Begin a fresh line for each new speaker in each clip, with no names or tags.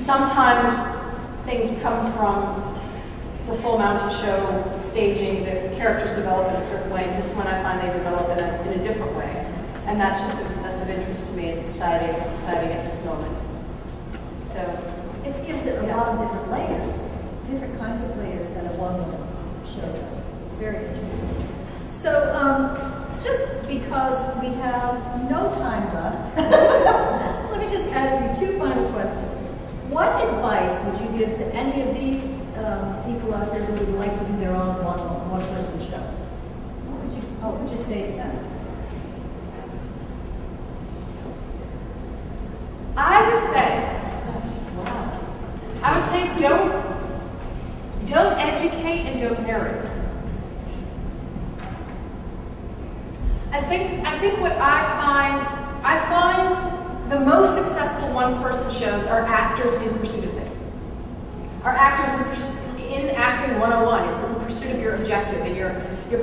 sometimes things come from the Full Mountain Show staging, the characters develop in a certain way. This one I find they develop in a different way. And that's of interest to me. It's exciting at this moment. So
it gives it a lot of different layers, different kinds of layers that a one-woman show does. It's very interesting. So just because we have no time left, let me just ask you two final questions. What advice would you give to any of these people out here who would like to do their own one-person show? What would you say to them?
I would say don't educate and don't narrate. I think what I find the most successful one-person shows are actors in pursuit of things. Are actors in acting 101. You're in pursuit of your objective, and you're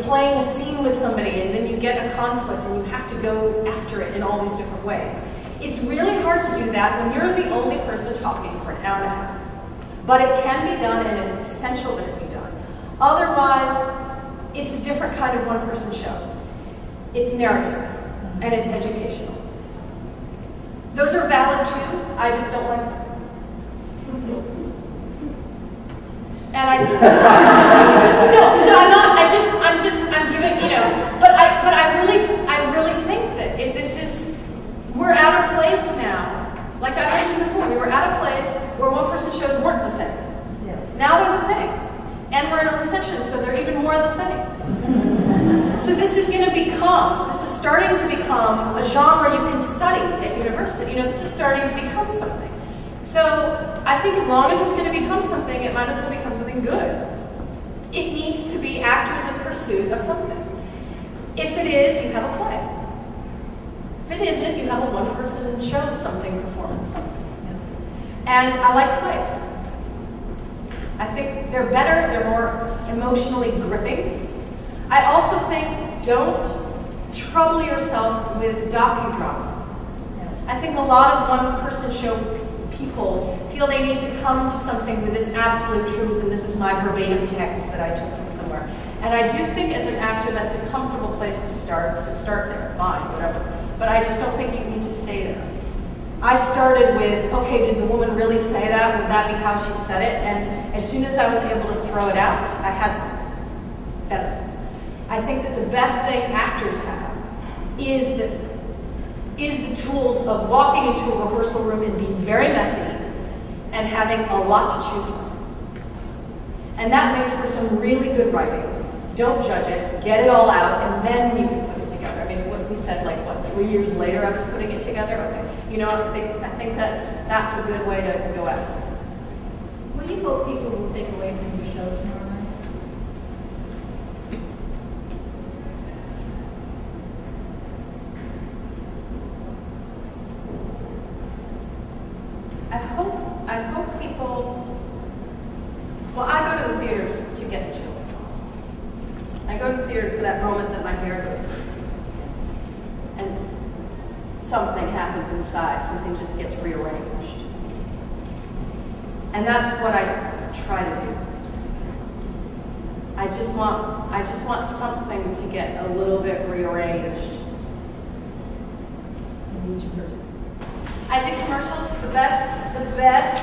playing a scene with somebody, and then you get a conflict, and you have to go after it in all these different ways. It's really hard to do that when you're the only person talking for an hour and a half. But it can be done, and it's essential that it be done. Otherwise, it's a different kind of one-person show. It's narrative, and it's educational. Those are valid too, I just don't like them. And no, so I'm giving, but I really think that if this is, we're at a place now, like I mentioned before, we were at a place where one-person shows weren't the thing. Yeah. Now they're the thing. And we're in a recession, so they're even more the thing. So this is starting to become a genre you can study at university. This is starting to become something. So I think as long as it's going to become something, it might as well become something good. It needs to be actors in pursuit of something. If it is, you have a play. If it isn't, you have a one-person show something, performance something. And I like plays. I think they're better, they're more emotionally gripping. I also think don't trouble yourself with docudrama. I think a lot of one-person show people feel they need to come to something with this absolute truth, and this is my verbatim text that I took from somewhere. And I do think as an actor that's a comfortable place to start, so start there, fine, whatever. But I just don't think you need to stay there. I started with, okay, did the woman really say that? Would that be how she said it? And as soon as I was able to throw it out, I had something better. I think that the best thing actors have is the tools of walking into a rehearsal room and being very messy and having a lot to choose from. And that makes for some really good writing. Don't judge it, get it all out, and then you can put it together. I mean, what we said, 3 years later I was putting it together? Okay. I think that's a good way to go at something.
What do you hope people will take away from your show tomorrow night?
I hope people, well, I go to the theaters to get the chills. I go to the theater for that moment that my hair goes, and something happens inside, something just gets rearranged. And that's what I try to do. I just want something to get a little bit rearranged.
In each person.
I did commercials. The best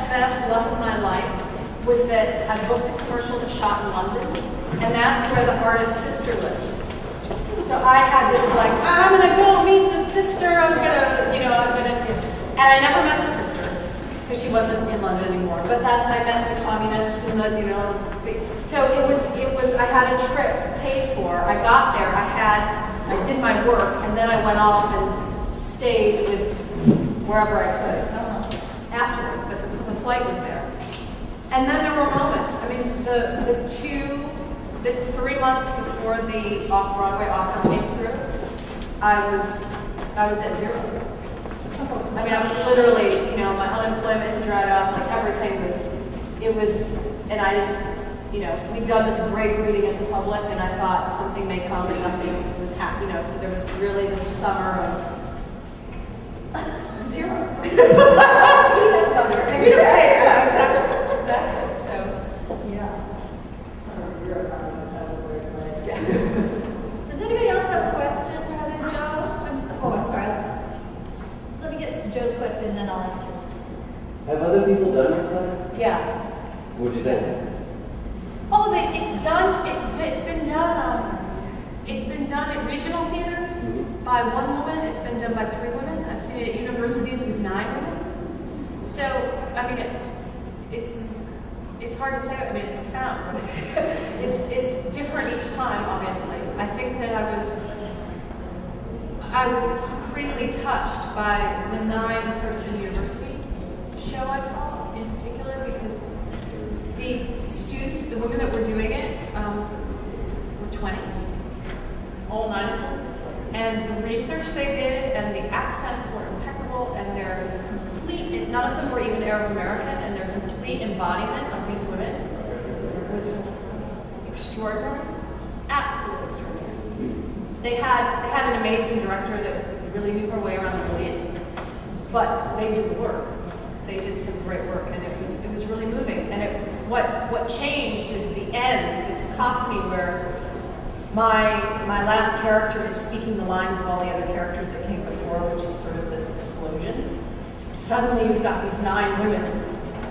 luck of my life was that I booked a commercial that shot in London, and that's where the artist's sister lived. So I had this I'm gonna go meet the sister. And I never met the sister because she wasn't in London anymore. But I met the communists and So it was. I had a trip paid for. I got there. I did my work, and then I went off and stayed with wherever I could afterwards, but the flight was there. And then there were moments. I mean, the 3 months before the off-Broadway offer came through, I was at zero. I mean, I was literally, my unemployment had dried up, everything was, and I, we'd done this great reading at the public, and I thought something may come, and nothing was happening, so there was really this summer of zero. in regional theaters by one woman. It's been done by 3 women. I've seen it at universities with 9 women. So, I mean, it's hard to say. I mean, it's profound, but it's different each time. Obviously, I think that I was supremely touched by the 9-person university show I saw in particular, because the students, the women that were doing it, were 20, all 9 of them, and the research they did and the accents were impeccable, and their complete, none of them were even Arab American, and their complete embodiment of these women was extraordinary, absolutely extraordinary. They had an amazing director that really knew her way around the Middle East, but they did the work. They did some great work, and it was really moving. And what changed is the end, the cacophony, where my last character is speaking the lines of all the other characters that came before, which is sort of this explosion. Suddenly you've got these 9 women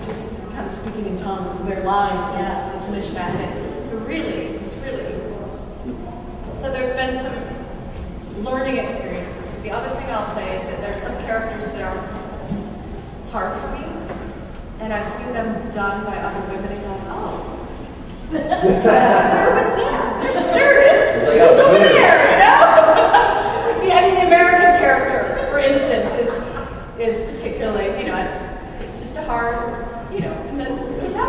just kind of speaking in tongues, their lines, and it's this mishmash. And it's really. So there's been some learning experiences. The other thing I'll say is that there's some characters that are hard for me, and I've seen them done by other women and gone, oh, where was that? There it is. It's over there, you know? I mean, the American character, for instance, is particularly, you know, it's just a hard, you know, and then he's happy.